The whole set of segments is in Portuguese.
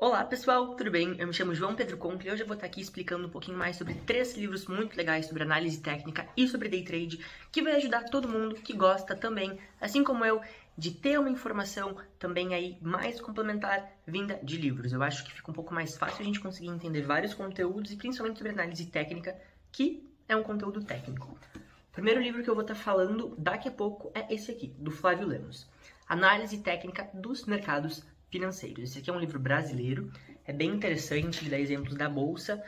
Olá pessoal, tudo bem? Eu me chamo João Pedro Compre e hoje eu vou estar aqui explicando um pouquinho mais sobre 3 livros muito legais sobre análise técnica e sobre day trade, que vai ajudar todo mundo que gosta também, assim como eu, de ter uma informação também aí mais complementar vinda de livros. Eu acho que fica um pouco mais fácil a gente conseguir entender vários conteúdos e principalmente sobre análise técnica, que é um conteúdo técnico. O primeiro livro que eu vou estar falando daqui a pouco é esse aqui, do Flávio Lemos, Análise Técnica dos Mercados Financeiros. Esse aqui é um livro brasileiro, é bem interessante, ele dá exemplos da bolsa.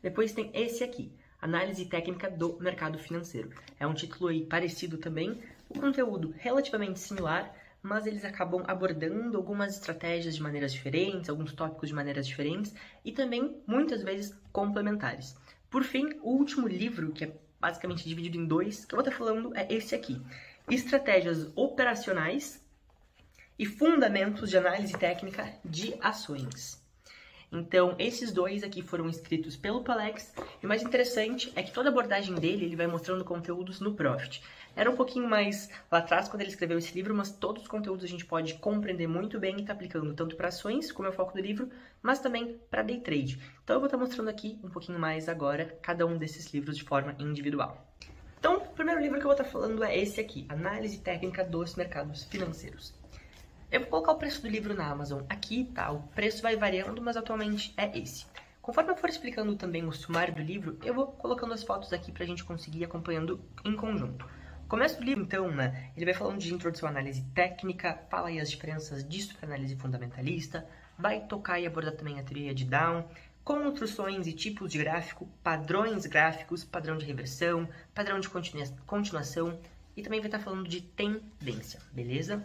Depois tem esse aqui, Análise Técnica do Mercado Financeiro. É um título aí parecido também, o conteúdo relativamente similar, mas eles acabam abordando algumas estratégias de maneiras diferentes, alguns tópicos de maneiras diferentes e também, muitas vezes, complementares. Por fim, o último livro, que é basicamente dividido em 2, que eu vou estar falando é esse aqui, Estratégias Operacionais e Fundamentos de Análise Técnica de Ações. Então, esses 2 aqui foram escritos pelo Palex, e o mais interessante é que toda a abordagem dele, ele vai mostrando conteúdos no Profit. Era um pouquinho mais lá atrás quando ele escreveu esse livro, mas todos os conteúdos a gente pode compreender muito bem e tá aplicando tanto para ações, como é o foco do livro, mas também para day trade. Então eu vou estar mostrando aqui um pouquinho mais agora cada um desses livros de forma individual. Então, o primeiro livro que eu vou estar falando é esse aqui, Análise Técnica dos Mercados Financeiros. Eu vou colocar o preço do livro na Amazon aqui, tá? O preço vai variando, mas atualmente é esse. Conforme eu for explicando também o sumário do livro, eu vou colocando as fotos aqui pra gente conseguir ir acompanhando em conjunto. O começo do livro, então, né, ele vai falando de introdução à análise técnica, fala aí as diferenças disso para análise fundamentalista, vai tocar e abordar também a teoria de Down, construções e tipos de gráfico, padrões gráficos, padrão de reversão, padrão de continuação e também vai estar falando de tendência, beleza?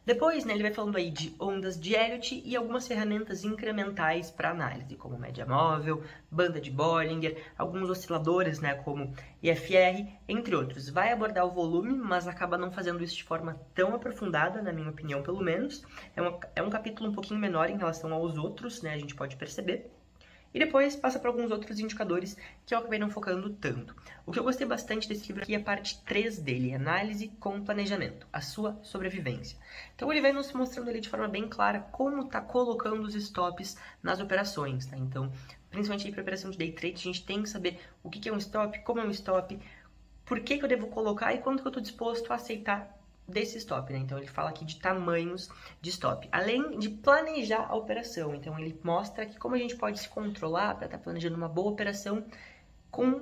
Depois, né, ele vai falando aí de ondas de Elliott e algumas ferramentas incrementais para análise, como média móvel, banda de Bollinger, alguns osciladores, né, como IFR, entre outros. Vai abordar o volume, mas acaba não fazendo isso de forma tão aprofundada, na minha opinião, pelo menos. É um capítulo um pouquinho menor em relação aos outros, né, a gente pode perceber. E depois passa para alguns outros indicadores que eu acabei não focando tanto. O que eu gostei bastante desse livro aqui é a parte 3 dele, Análise com Planejamento, a sua sobrevivência. Então ele vai nos mostrando ali de forma bem clara como tá colocando os stops nas operações, tá? Então, principalmente para operação de day trade, a gente tem que saber o que é um stop, como é um stop, por que eu devo colocar e quanto que eu estou disposto a aceitar desse stop, né? Então ele fala aqui de tamanhos de stop, além de planejar a operação. Então ele mostra que como a gente pode se controlar para estar planejando uma boa operação com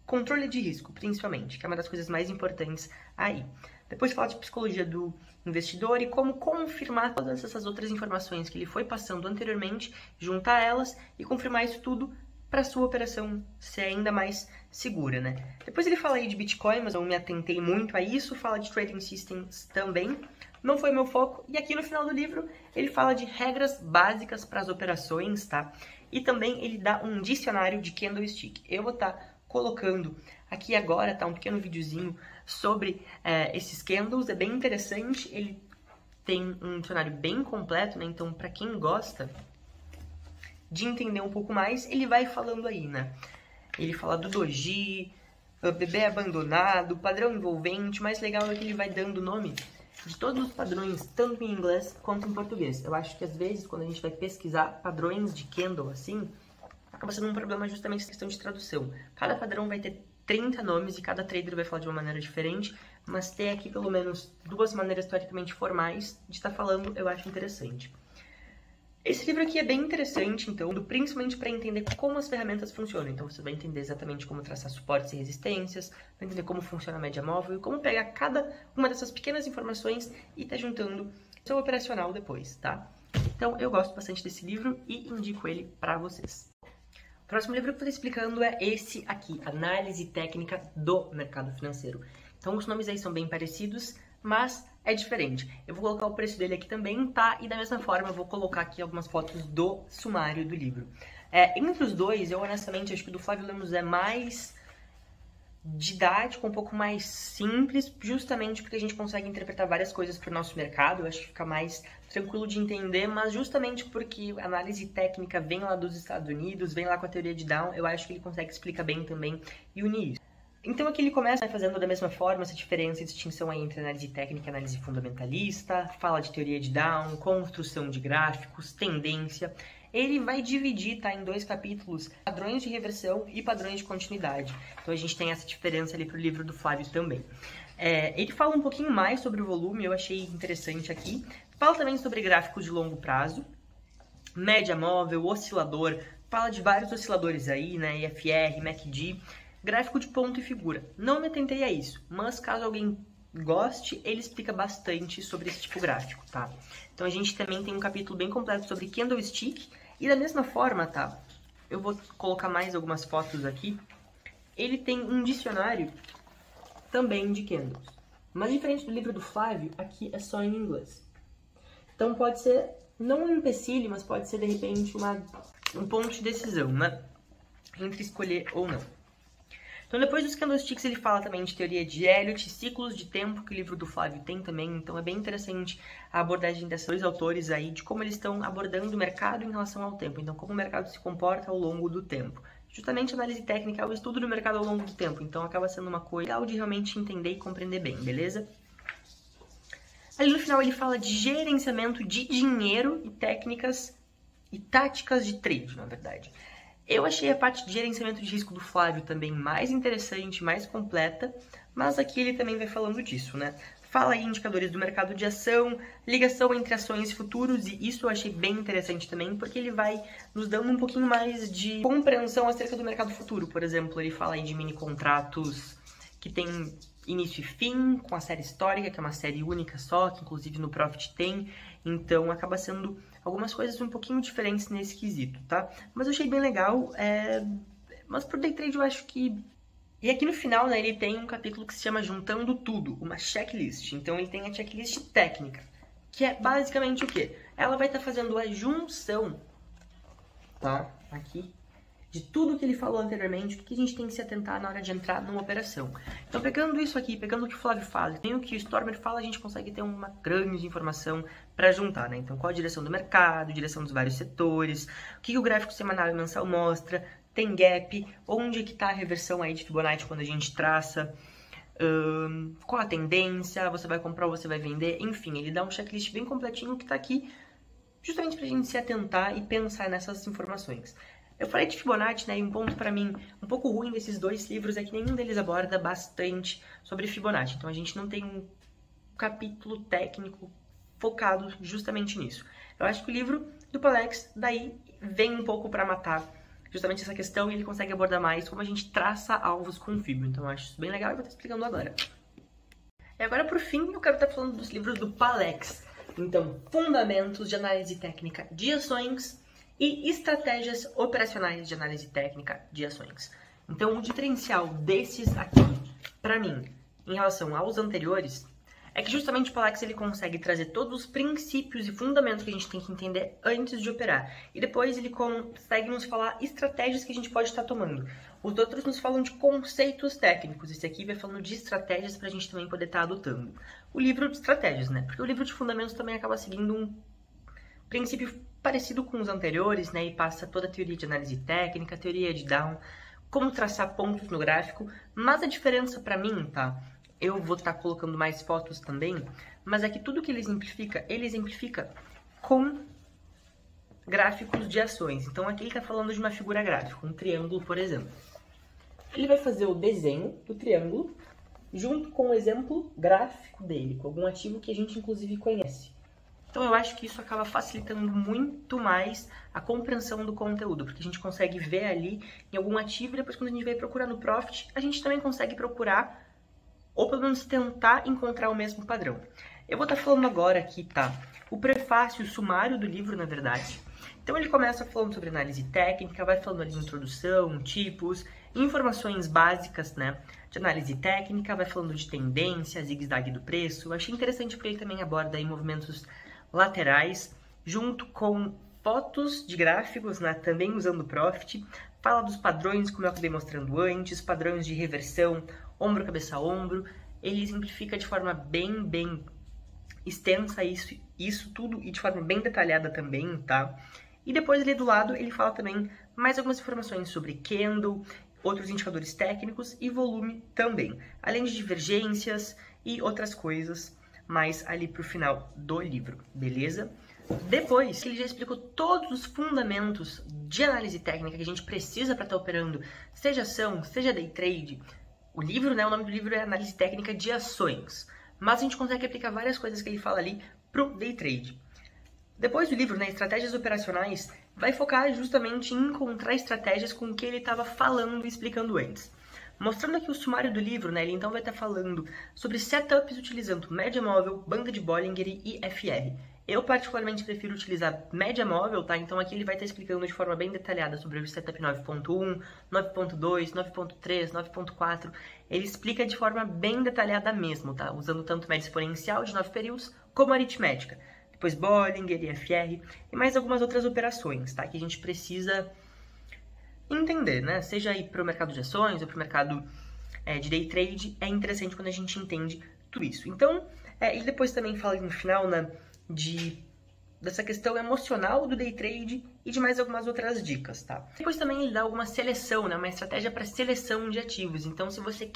controle de risco, principalmente, que é uma das coisas mais importantes aí. Depois fala de psicologia do investidor e como confirmar todas essas outras informações que ele foi passando anteriormente, juntar elas e confirmar isso tudo para sua operação ser ainda mais segura, né? Depois ele fala aí de Bitcoin, mas eu me atentei muito a isso, fala de Trading Systems também, não foi meu foco, e aqui no final do livro ele fala de regras básicas para as operações, tá? E também ele dá um dicionário de candlestick. Eu vou estar colocando aqui agora, tá? Um pequeno videozinho sobre esses candles, é bem interessante, ele tem um dicionário bem completo, né? Então, para quem gosta de entender um pouco mais, ele vai falando aí, né? Ele fala do doji, bebê abandonado, padrão envolvente. O mais legal é que ele vai dando nome de todos os padrões, tanto em inglês quanto em português. Eu acho que às vezes, quando a gente vai pesquisar padrões de candle assim, acaba sendo um problema justamente essa questão de tradução. Cada padrão vai ter 30 nomes e cada trader vai falar de uma maneira diferente, mas ter aqui pelo menos 2 maneiras teoricamente formais de estar falando, eu acho interessante. Esse livro aqui é bem interessante, então, principalmente para entender como as ferramentas funcionam. Então você vai entender exatamente como traçar suportes e resistências, vai entender como funciona a média móvel e como pegar cada uma dessas pequenas informações e tá juntando o seu operacional depois, tá? Então eu gosto bastante desse livro e indico ele para vocês. O próximo livro que eu estou explicando é esse aqui, Análise Técnica do Mercado Financeiro. Então os nomes aí são bem parecidos, mas é diferente. Eu vou colocar o preço dele aqui também, tá? E da mesma forma eu vou colocar aqui algumas fotos do sumário do livro. Entre os 2, eu honestamente acho que o do Flávio Lemos é mais didático, um pouco mais simples, justamente porque a gente consegue interpretar várias coisas para o nosso mercado. Eu acho que fica mais tranquilo de entender, mas justamente porque a análise técnica vem lá dos Estados Unidos, vem lá com a teoria de Down, eu acho que ele consegue explicar bem também e unir isso. Então aqui ele começa fazendo da mesma forma essa diferença e distinção aí entre análise técnica e análise fundamentalista, fala de teoria de Down, construção de gráficos, tendência. Ele vai dividir, tá, em 2 capítulos, padrões de reversão e padrões de continuidade. Então a gente tem essa diferença ali pro livro do Flávio também. Ele fala um pouquinho mais sobre o volume, eu achei interessante aqui. Fala também sobre gráficos de longo prazo, média móvel, oscilador, fala de vários osciladores aí, né, IFR, MACD, gráfico de ponto e figura. Não me atentei a isso, mas caso alguém goste, ele explica bastante sobre esse tipo gráfico, tá? Então a gente também tem um capítulo bem completo sobre candlestick, e da mesma forma, tá? Eu vou colocar mais algumas fotos aqui. Ele tem um dicionário também de candles. Mas diferente do livro do Flávio, aqui é só em inglês. Então pode ser, não um empecilho, mas pode ser de repente um ponto de decisão, né? Entre escolher ou não. Então depois dos candlesticks ele fala também de teoria de Elliott, ciclos de tempo, que o livro do Flávio tem também. Então é bem interessante a abordagem desses 2 autores aí, de como eles estão abordando o mercado em relação ao tempo. Então como o mercado se comporta ao longo do tempo. Justamente a análise técnica é o estudo do mercado ao longo do tempo. Então acaba sendo uma coisa legal de realmente entender e compreender bem, beleza? Ali no final ele fala de gerenciamento de dinheiro e técnicas e táticas de trade, na verdade. Eu achei a parte de gerenciamento de risco do Flávio também mais interessante, mais completa, mas aqui ele também vai falando disso, né? Fala aí indicadores do mercado de ação, ligação entre ações e futuros, e isso eu achei bem interessante também, porque ele vai nos dando um pouquinho mais de compreensão acerca do mercado futuro. Por exemplo, ele fala aí de mini contratos que tem início e fim, com a série histórica, que é uma série única só, que inclusive no Profit tem, então acaba sendo algumas coisas um pouquinho diferentes nesse quesito, tá? Mas eu achei bem legal, mas pro day trade eu acho que... E aqui no final, né, ele tem um capítulo que se chama Juntando Tudo, uma checklist. Então ele tem a checklist técnica, que é basicamente o quê? Ela vai estar fazendo a junção, tá? Aqui, de tudo que ele falou anteriormente, o que a gente tem que se atentar na hora de entrar numa operação. Então, pegando isso aqui, pegando o que o Flávio fala, tem o que o Stormer fala, a gente consegue ter uma grande informação para juntar, né? Então, qual a direção do mercado, direção dos vários setores, o que o gráfico semanal e mensal mostra, tem gap, onde que está a reversão aí de Fibonacci quando a gente traça, qual a tendência, você vai comprar ou você vai vender, enfim, ele dá um checklist bem completinho que está aqui justamente para a gente se atentar e pensar nessas informações. Eu falei de Fibonacci, né, e um ponto para mim um pouco ruim desses 2 livros é que nenhum deles aborda bastante sobre Fibonacci. Então a gente não tem um capítulo técnico focado justamente nisso. Eu acho que o livro do Palex daí vem um pouco para matar justamente essa questão e ele consegue abordar mais como a gente traça alvos com Fibo. Então eu acho isso bem legal e vou estar explicando agora. E agora, por fim, eu quero estar falando dos livros do Palex. Então, Fundamentos de Análise Técnica de Ações e Estratégias Operacionais de Análise Técnica de Ações. Então, o diferencial desses aqui, para mim, em relação aos anteriores, é que justamente o Palex ele consegue trazer todos os princípios e fundamentos que a gente tem que entender antes de operar. E depois ele consegue nos falar estratégias que a gente pode estar tomando. Os outros nos falam de conceitos técnicos. Esse aqui vai falando de estratégias para a gente também poder estar adotando. O livro de estratégias, né? Porque o livro de fundamentos também acaba seguindo um princípio parecido com os anteriores, né? E passa toda a teoria de análise técnica, teoria de Down, como traçar pontos no gráfico. Mas a diferença para mim, tá? Eu vou estar colocando mais fotos também, mas aqui tudo que ele exemplifica com gráficos de ações. Então aqui ele está falando de uma figura gráfica, um triângulo, por exemplo. Ele vai fazer o desenho do triângulo junto com o exemplo gráfico dele, com algum ativo que a gente inclusive conhece. Então eu acho que isso acaba facilitando muito mais a compreensão do conteúdo, porque a gente consegue ver ali em algum ativo e depois quando a gente vai procurar no Profit, a gente também consegue procurar ou pelo menos tentar encontrar o mesmo padrão. Eu vou estar falando agora aqui, tá? O prefácio, o sumário do livro, na verdade. Então ele começa falando sobre análise técnica, vai falando ali de introdução, tipos, informações básicas, né? De análise técnica, vai falando de tendência, zigue-zague do preço. Eu achei interessante porque ele também aborda aí movimentos laterais, junto com fotos de gráficos, né? Também usando o Profit. Fala dos padrões, como eu acabei mostrando antes, padrões de reversão, ombro, cabeça, ombro. Ele simplifica de forma bem extensa isso tudo e de forma bem detalhada também, tá? E depois ali do lado ele fala também mais algumas informações sobre candle, outros indicadores técnicos e volume também, além de divergências e outras coisas mais ali pro final do livro, beleza? Depois que ele já explicou todos os fundamentos de análise técnica que a gente precisa para estar operando, seja ação, seja day trade, o livro, né, o nome do livro é Análise Técnica de Ações, mas a gente consegue aplicar várias coisas que ele fala ali pro day trade. Depois do livro, né, Estratégias Operacionais, vai focar justamente em encontrar estratégias com o que ele estava falando e explicando antes. Mostrando aqui o sumário do livro, né, ele então vai estar falando sobre setups utilizando média móvel, banda de Bollinger e FR. Eu particularmente prefiro utilizar média móvel, tá? Então aqui ele vai estar explicando de forma bem detalhada sobre o setup 9.1, 9.2, 9.3, 9.4. Ele explica de forma bem detalhada mesmo, tá? Usando tanto média exponencial de 9 períodos como aritmética. Depois Bollinger e FR e mais algumas outras operações, tá? Que a gente precisa entender, né? Seja aí para o mercado de ações ou para o mercado de day trade, é interessante quando a gente entende tudo isso. Então, ele depois também fala no final, né, dessa questão emocional do day trade e de mais algumas outras dicas, tá? Depois também ele dá alguma seleção, né, uma estratégia para seleção de ativos. Então, se você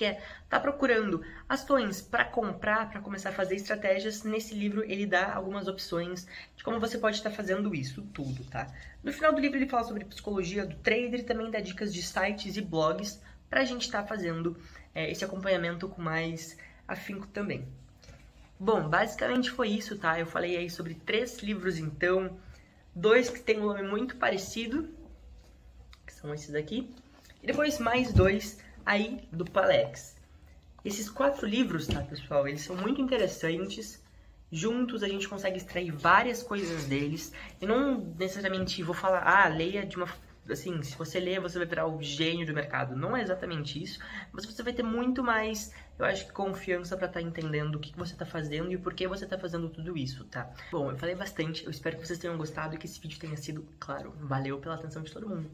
tá procurando ações para comprar, para começar a fazer estratégias, nesse livro ele dá algumas opções de como você pode estar fazendo isso tudo, tá? No final do livro ele fala sobre psicologia do trader e também dá dicas de sites e blogs para a gente estar fazendo esse acompanhamento com mais afinco também. Bom, basicamente foi isso, tá? Eu falei aí sobre 3 livros, então, 2 que tem um nome muito parecido, que são esses daqui, e depois mais 2 aí do Palex. Esses 4 livros, tá, pessoal, eles são muito interessantes. Juntos a gente consegue extrair várias coisas deles. Eu não necessariamente vou falar, leia de uma... Assim, se você ler, você vai virar o gênio do mercado. Não é exatamente isso, mas você vai ter muito mais, eu acho que confiança pra estar entendendo o que você tá fazendo e o porquê você tá fazendo tudo isso, tá? Bom, eu falei bastante, eu espero que vocês tenham gostado e que esse vídeo tenha sido claro. Valeu pela atenção de todo mundo.